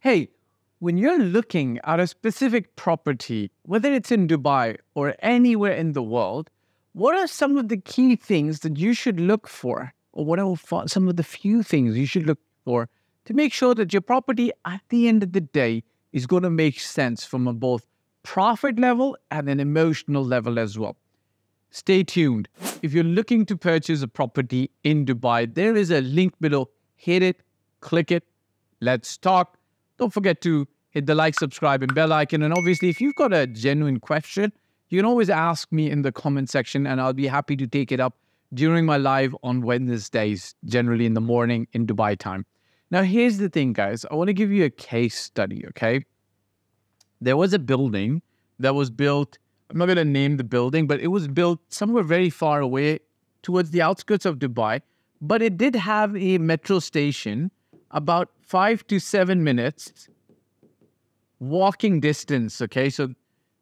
Hey, when you're looking at a specific property, whether it's in Dubai or anywhere in the world, what are some of the key things that you should look for? Or what are some of the few things you should look for to make sure that your property at the end of the day is going to make sense from a both profit level and an emotional level as well? Stay tuned. If you're looking to purchase a property in Dubai, there is a link below. Hit it, click it, let's talk. Don't forget to hit the like, subscribe, and bell icon. And obviously, if you've got a genuine question, you can always ask me in the comment section, and I'll be happy to take it up during my live on Wednesdays, generally in the morning in Dubai time. Now, here's the thing, guys. I want to give you a case study, okay? There was a building that was built. I'm not going to name the building, but it was built somewhere very far away towards the outskirts of Dubai. But it did have a metro station about 5 to 7 minutes walking distance, okay? So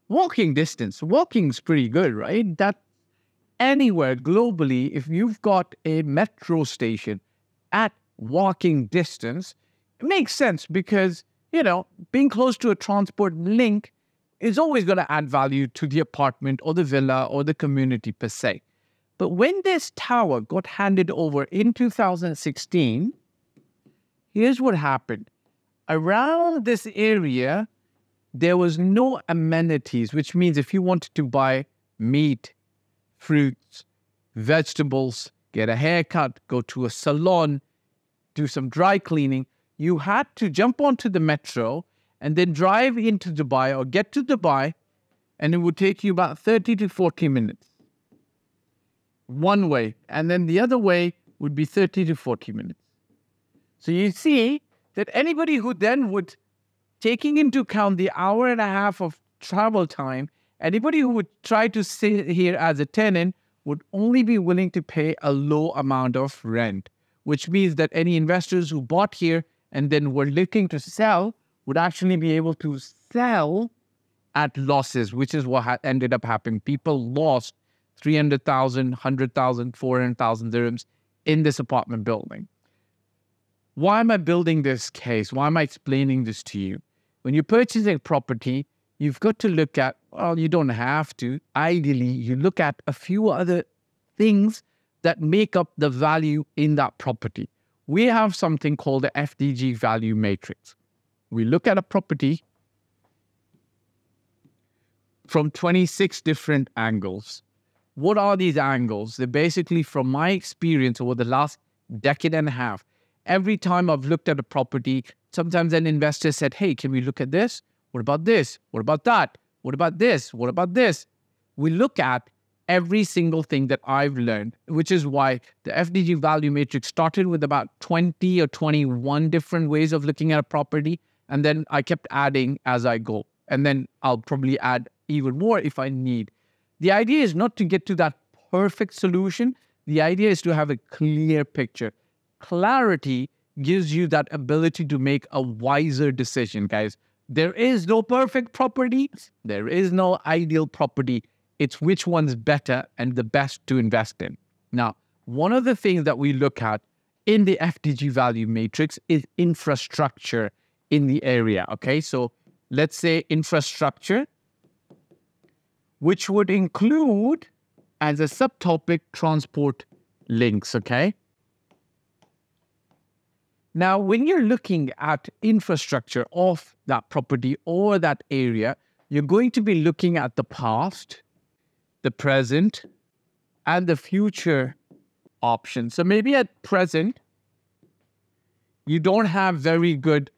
walking is pretty good, right? That anywhere globally, if you've got a metro station at walking distance, it makes sense because, being close to a transport link is always going to add value to the apartment or the villa or the community per se. But when this tower got handed over in 2016, here's what happened. Around this area, there was no amenities, which means if you wanted to buy meat, fruits, vegetables, get a haircut, go to a salon, do some dry cleaning, you had to jump onto the metro and then drive into Dubai or get to Dubai, and it would take you about 30 to 40 minutes. One way. And then the other way would be 30 to 40 minutes. So you see that anybody who then would, taking into account the hour and a half of travel time, anybody who would try to sit here as a tenant would only be willing to pay a low amount of rent, which means that any investors who bought here and then were looking to sell would actually be able to sell at losses, which is what ended up happening. People lost 300,000, 100,000, 400,000 dirhams in this apartment building. Why am I building this case? Why am I explaining this to you? When you're purchasing property, you've got to look at, well, you don't have to. Ideally, you look at a few other things that make up the value in that property. We have something called the FDG value matrix. We look at a property from 26 different angles. What are these angles? They're basically, from my experience over the last decade and a half, every time I've looked at a property, sometimes an investor said, hey, can we look at this? What about this? What about that? What about this? What about this? We look at every single thing that I've learned, which is why the FDG value matrix started with about 20 or 21 different ways of looking at a property. And then I kept adding as I go. And then I'll probably add even more if I need. The idea is not to get to that perfect solution. The idea is to have a clear picture. Clarity gives you that ability to make a wiser decision, guys. There is no perfect property. There is no ideal property. It's which one's better and the best to invest in. Now, one of the things that we look at in the FDG value matrix is infrastructure in the area, okay? So let's say infrastructure, which would include as a subtopic transport links, okay? Now, when you're looking at infrastructure of that property or that area, you're going to be looking at the past, the present, and the future options. So maybe at present, you don't have very good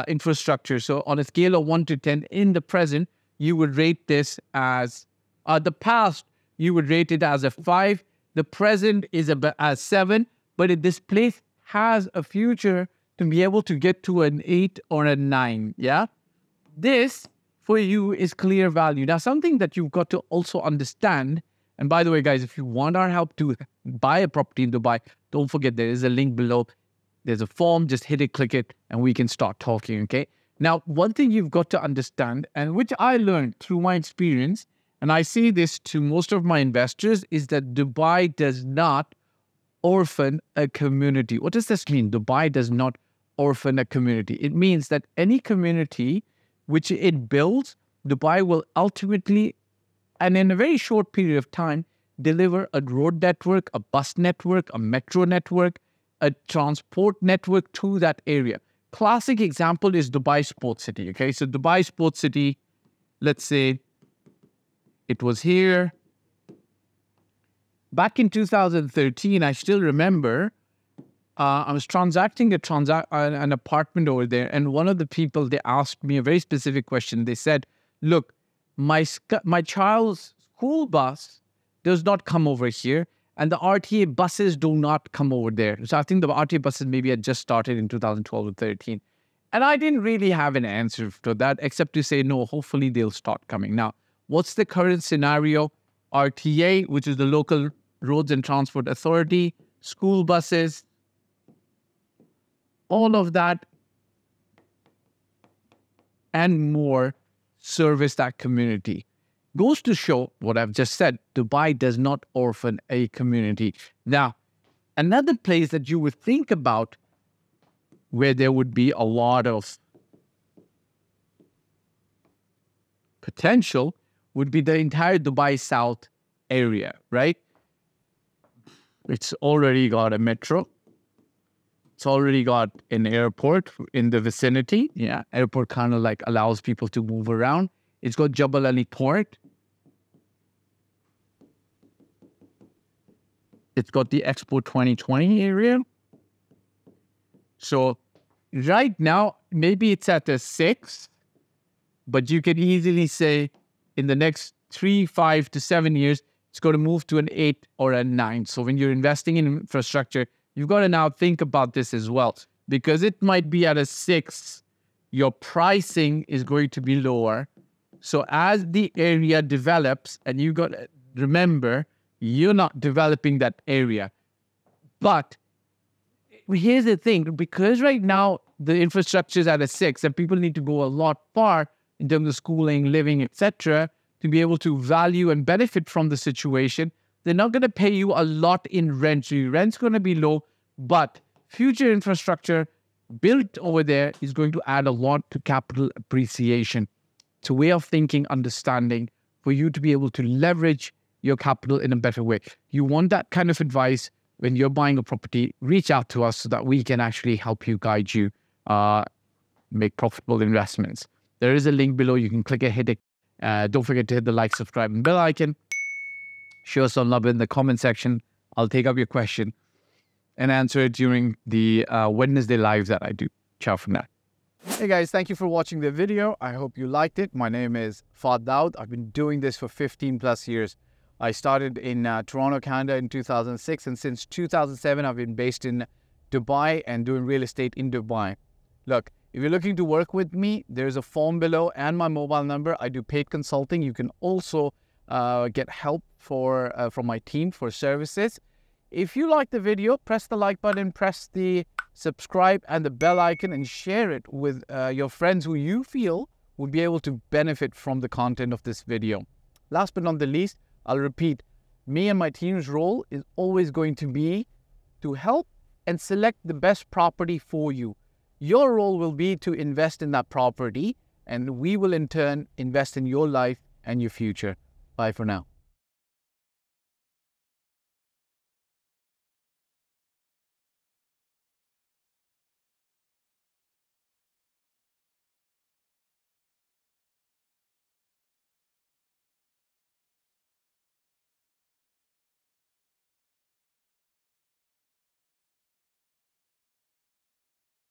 infrastructure. So on a scale of 1 to 10, in the present, you would rate this as, the past, you would rate it as a 5. The present is a 7, but this place has a future to be able to get to an 8 or a 9, yeah? This, for you, is clear value. Now, something that you've got to also understand, and by the way, guys, if you want our help to buy a property in Dubai, don't forget there is a link below. There's a form, just hit it, click it, and we can start talking, okay? Now, one thing you've got to understand, and which I learned through my experience, and I say this to most of my investors, is that Dubai does not orphan a community. What does this mean? Dubai does not orphan a community. It means that any community which it builds, Dubai will ultimately, and in a very short period of time, deliver a road network, a bus network, a metro network, a transport network to that area. Classic example is Dubai Sports City. Okay, so Dubai Sports City, let's say it was here. Back in 2013, I still remember I was transacting an apartment over there, and one of the people, they asked me a very specific question. They said, look, my child's school bus does not come over here, and the RTA buses do not come over there. So I think the RTA buses maybe had just started in 2012 or 13. And I didn't really have an answer to that, except to say, no, hopefully they'll start coming. Now, what's the current scenario? RTA, which is the local Roads and Transport Authority, school buses, all of that and more service that community. Goes to show what I've just said, Dubai does not orphan a community. Now, another place that you would think about where there would be a lot of potential would be the entire Dubai South area, right? It's already got a metro. It's already got an airport in the vicinity. Yeah, airport kind of like allows people to move around. It's got Jebel Ali Port. It's got the Expo 2020 area. So right now, maybe it's at a 6, but you can easily say in the next 3, 5 to 7 years, it's going to move to an 8 or a 9. So when you're investing in infrastructure, you've got to now think about this as well, because it might be at a 6. Your pricing is going to be lower. So as the area develops, and you got to remember, you're not developing that area. But here's the thing, because right now the infrastructure is at a 6 and people need to go a lot far in terms of schooling, living, etc., to be able to value and benefit from the situation, they're not going to pay you a lot in rent. So your rent's going to be low, but future infrastructure built over there is going to add a lot to capital appreciation. It's a way of thinking, understanding for you to be able to leverage your capital in a better way. You want that kind of advice when you're buying a property, reach out to us so that we can actually help you, guide you, make profitable investments. There is a link below. You can click it, hit it. Don't forget to hit the like, subscribe, and bell icon. Show us some love in the comment section. I'll take up your question and answer it during the Wednesday live that I do. Ciao for now. Hey guys, thank you for watching the video. I hope you liked it. My name is Fahd Dawood. I've been doing this for 15 plus years. I started in Toronto, Canada in 2006, and since 2007, I've been based in Dubai and doing real estate in Dubai. Look, if you're looking to work with me, there's a form below and my mobile number. I do paid consulting. You can also get help from my team for services. If you like the video, press the like button, press the subscribe and the bell icon, and share it with your friends who you feel would be able to benefit from the content of this video. Last but not the least, I'll repeat, me and my team's role is always going to be to help and select the best property for you. Your role will be to invest in that property, and we will in turn invest in your life and your future. Bye for now.